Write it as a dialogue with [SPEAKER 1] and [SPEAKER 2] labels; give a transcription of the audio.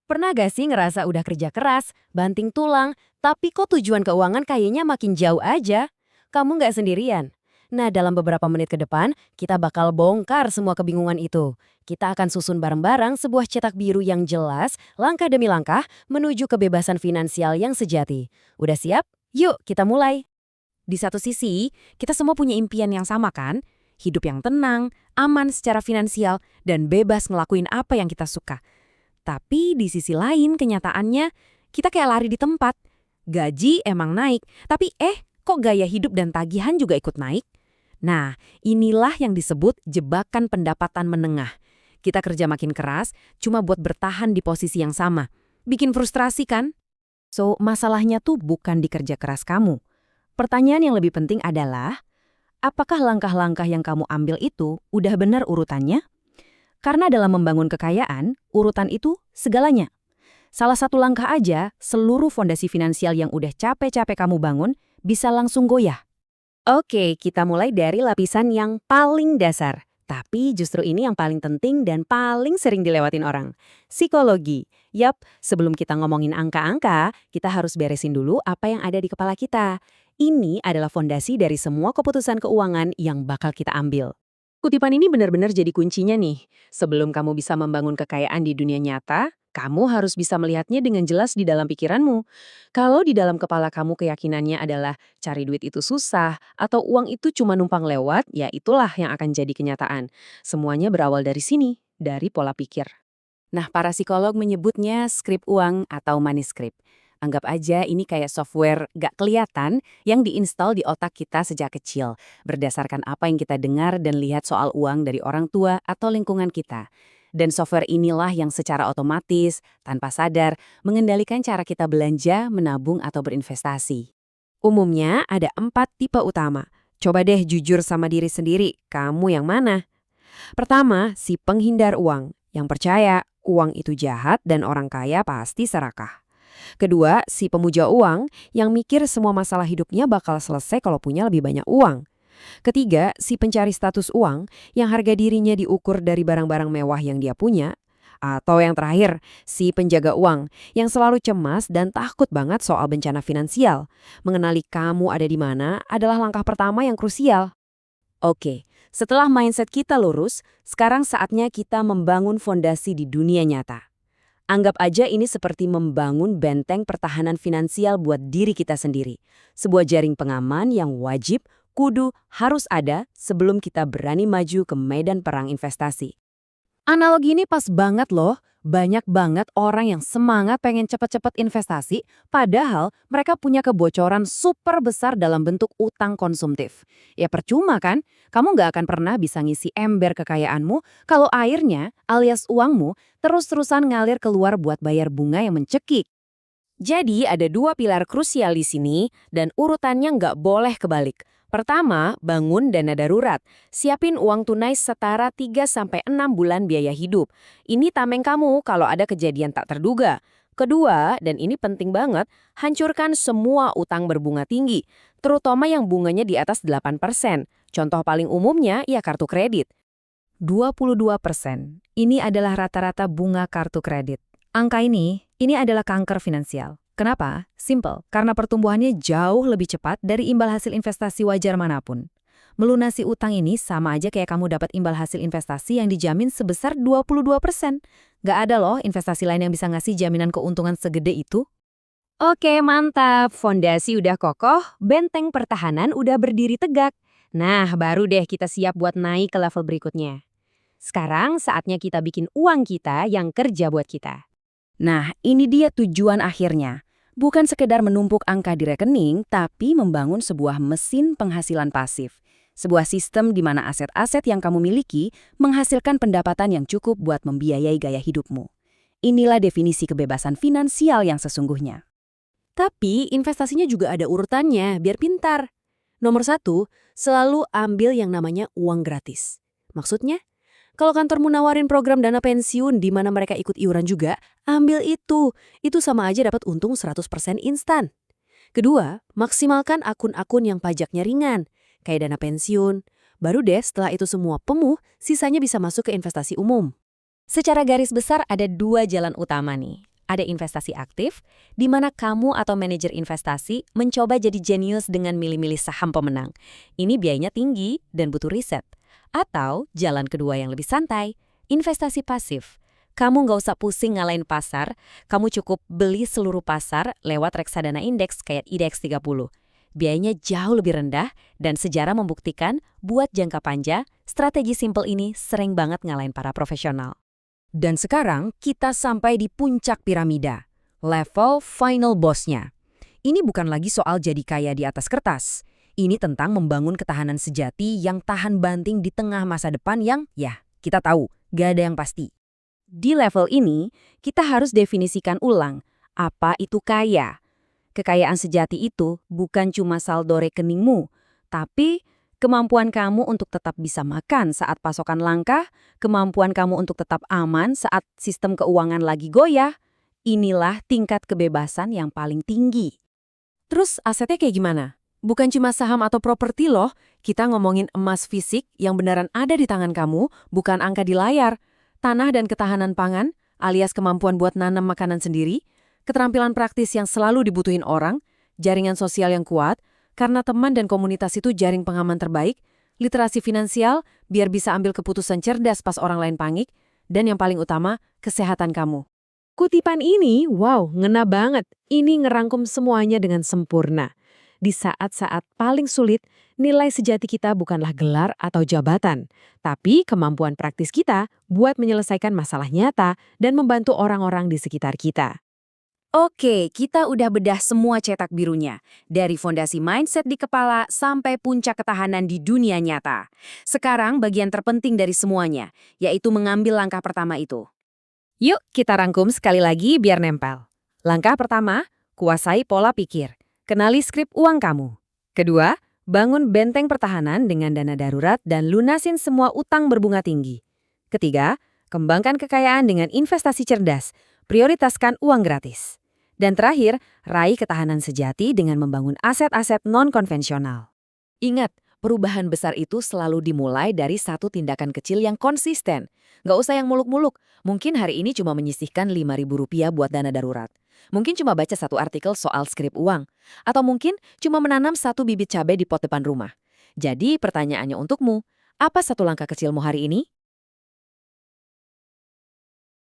[SPEAKER 1] Pernah gak sih ngerasa udah kerja keras, banting tulang, tapi kok tujuan keuangan kayaknya makin jauh aja? Kamu nggak sendirian. Nah, dalam beberapa menit ke depan, kita bakal bongkar semua kebingungan itu. Kita akan susun bareng-bareng sebuah cetak biru yang jelas, langkah demi langkah, menuju kebebasan finansial yang sejati. Udah siap? Yuk, kita mulai.
[SPEAKER 2] Di satu sisi, kita semua punya impian yang sama kan? Hidup yang tenang, aman secara finansial, dan bebas ngelakuin apa yang kita suka. Tapi di sisi lain, kenyataannya, kita kayak lari di tempat. Gaji emang naik, tapi kok gaya hidup dan tagihan juga ikut naik? Nah, inilah yang disebut jebakan pendapatan menengah. Kita kerja makin keras, cuma buat bertahan di posisi yang sama. Bikin frustrasi kan? So, masalahnya tuh bukan di kerja keras kamu. Pertanyaan yang lebih penting adalah, apakah langkah-langkah yang kamu ambil itu udah benar urutannya? Karena dalam membangun kekayaan, urutan itu segalanya. Salah satu langkah aja, seluruh fondasi finansial yang udah capek-capek kamu bangun bisa langsung goyah.
[SPEAKER 1] Oke, kita mulai dari lapisan yang paling dasar. Tapi justru ini yang paling penting dan paling sering dilewatin orang. Psikologi. Yap, sebelum kita ngomongin angka-angka, kita harus beresin dulu apa yang ada di kepala kita. Ini adalah fondasi dari semua keputusan keuangan yang bakal kita ambil.
[SPEAKER 2] Kutipan ini benar-benar jadi kuncinya nih. Sebelum kamu bisa membangun kekayaan di dunia nyata, kamu harus bisa melihatnya dengan jelas di dalam pikiranmu. Kalau di dalam kepala kamu keyakinannya adalah cari duit itu susah, atau uang itu cuma numpang lewat, ya itulah yang akan jadi kenyataan. Semuanya berawal dari sini, dari pola pikir. Nah, para psikolog menyebutnya skrip uang atau money script. Anggap aja ini kayak software gak kelihatan yang diinstal di otak kita sejak kecil, berdasarkan apa yang kita dengar dan lihat soal uang dari orang tua atau lingkungan kita. Dan software inilah yang secara otomatis, tanpa sadar, mengendalikan cara kita belanja, menabung, atau berinvestasi. Umumnya ada 4 tipe utama. Coba deh jujur sama diri sendiri, kamu yang mana? Pertama, si penghindar uang, yang percaya uang itu jahat dan orang kaya pasti serakah. Kedua, si pemuja uang yang mikir semua masalah hidupnya bakal selesai kalau punya lebih banyak uang. Ketiga, si pencari status uang yang harga dirinya diukur dari barang-barang mewah yang dia punya. Atau yang terakhir, si penjaga uang yang selalu cemas dan takut banget soal bencana finansial. Mengenali kamu ada di mana adalah langkah pertama yang krusial. Oke, setelah mindset kita lurus, sekarang saatnya kita membangun fondasi di dunia nyata. Anggap aja ini seperti membangun benteng pertahanan finansial buat diri kita sendiri. Sebuah jaring pengaman yang wajib, kudu, harus ada sebelum kita berani maju ke medan perang investasi. Analogi ini pas banget loh. Banyak banget orang yang semangat pengen cepet-cepet investasi, padahal mereka punya kebocoran super besar dalam bentuk utang konsumtif. Ya percuma kan? Kamu nggak akan pernah bisa ngisi ember kekayaanmu kalau airnya alias uangmu terus-terusan ngalir keluar buat bayar bunga yang mencekik. Jadi ada 2 pilar krusial di sini dan urutannya nggak boleh kebalik. Pertama, bangun dana darurat. Siapin uang tunai setara 3-6 bulan biaya hidup. Ini tameng kamu kalau ada kejadian tak terduga. Kedua, dan ini penting banget, hancurkan semua utang berbunga tinggi, terutama yang bunganya di atas 8%. Contoh paling umumnya ya kartu kredit. 22%. Ini adalah rata-rata bunga kartu kredit. Angka ini adalah kanker finansial. Kenapa? Simple, karena pertumbuhannya jauh lebih cepat dari imbal hasil investasi wajar manapun. Melunasi utang ini sama aja kayak kamu dapat imbal hasil investasi yang dijamin sebesar 22%. Nggak ada loh investasi lain yang bisa ngasih jaminan keuntungan segede itu.
[SPEAKER 1] Oke, mantap. Fondasi udah kokoh, benteng pertahanan udah berdiri tegak. Nah, baru deh kita siap buat naik ke level berikutnya. Sekarang saatnya kita bikin uang kita yang kerja buat kita.
[SPEAKER 2] Nah, ini dia tujuan akhirnya. Bukan sekedar menumpuk angka di rekening, tapi membangun sebuah mesin penghasilan pasif. Sebuah sistem di mana aset-aset yang kamu miliki menghasilkan pendapatan yang cukup buat membiayai gaya hidupmu. Inilah definisi kebebasan finansial yang sesungguhnya.
[SPEAKER 1] Tapi investasinya juga ada urutannya, biar pintar. Nomor 1, selalu ambil yang namanya uang gratis. Maksudnya? Kalau kantormu nawarin program dana pensiun di mana mereka ikut iuran juga, ambil itu. Itu sama aja dapat untung 100% instan. Kedua, maksimalkan akun-akun yang pajaknya ringan, kayak dana pensiun. Baru deh setelah itu semua penuh, sisanya bisa masuk ke investasi umum. Secara garis besar ada 2 jalan utama nih.
[SPEAKER 3] Ada investasi aktif, di mana kamu atau manajer investasi mencoba jadi jenius dengan milih-milih saham pemenang. Ini biayanya tinggi dan butuh riset. Atau jalan kedua yang lebih santai, investasi pasif. Kamu nggak usah pusing ngalahin pasar, kamu cukup beli seluruh pasar lewat reksadana indeks kayak IDX 30. Biayanya jauh lebih rendah dan sejarah membuktikan buat jangka panjang, strategi simple ini sering banget ngalahin para profesional.
[SPEAKER 1] Dan sekarang kita sampai di puncak piramida, level final boss-nya. Ini bukan lagi soal jadi kaya di atas kertas. Ini tentang membangun ketahanan sejati yang tahan banting di tengah masa depan yang, ya, kita tahu, gak ada yang pasti. Di level ini, kita harus definisikan ulang, apa itu kaya? Kekayaan sejati itu bukan cuma saldo rekeningmu, tapi kemampuan kamu untuk tetap bisa makan saat pasokan langka, kemampuan kamu untuk tetap aman saat sistem keuangan lagi goyah, inilah tingkat kebebasan yang paling tinggi. Terus asetnya kayak gimana? Bukan cuma saham atau properti loh, kita ngomongin emas fisik yang beneran ada di tangan kamu, bukan angka di layar. Tanah dan ketahanan pangan, alias kemampuan buat nanam makanan sendiri, keterampilan praktis yang selalu dibutuhin orang, jaringan sosial yang kuat, karena teman dan komunitas itu jaring pengaman terbaik, literasi finansial biar bisa ambil keputusan cerdas pas orang lain panik, dan yang paling utama, kesehatan kamu.
[SPEAKER 2] Kutipan ini, wow, ngena banget. Ini ngerangkum semuanya dengan sempurna. Di saat-saat paling sulit, nilai sejati kita bukanlah gelar atau jabatan, tapi kemampuan praktis kita buat menyelesaikan masalah nyata dan membantu orang-orang di sekitar kita.
[SPEAKER 1] Oke, kita udah bedah semua cetak birunya. Dari fondasi mindset di kepala sampai puncak ketahanan di dunia nyata. Sekarang bagian terpenting dari semuanya, yaitu mengambil langkah pertama itu.
[SPEAKER 2] Yuk kita rangkum sekali lagi biar nempel. Langkah pertama, kuasai pola pikir. Kenali skrip uang kamu. Kedua, bangun benteng pertahanan dengan dana darurat dan lunasin semua utang berbunga tinggi. Ketiga, kembangkan kekayaan dengan investasi cerdas. Prioritaskan uang gratis. Dan terakhir, raih ketahanan sejati dengan membangun aset-aset non-konvensional.
[SPEAKER 1] Ingat, perubahan besar itu selalu dimulai dari satu tindakan kecil yang konsisten. Nggak usah yang muluk-muluk. Mungkin hari ini cuma menyisihkan Rp5.000 buat dana darurat. Mungkin cuma baca satu artikel soal skrip uang. Atau mungkin cuma menanam satu bibit cabai di pot depan rumah. Jadi pertanyaannya untukmu, apa satu langkah kecilmu hari ini?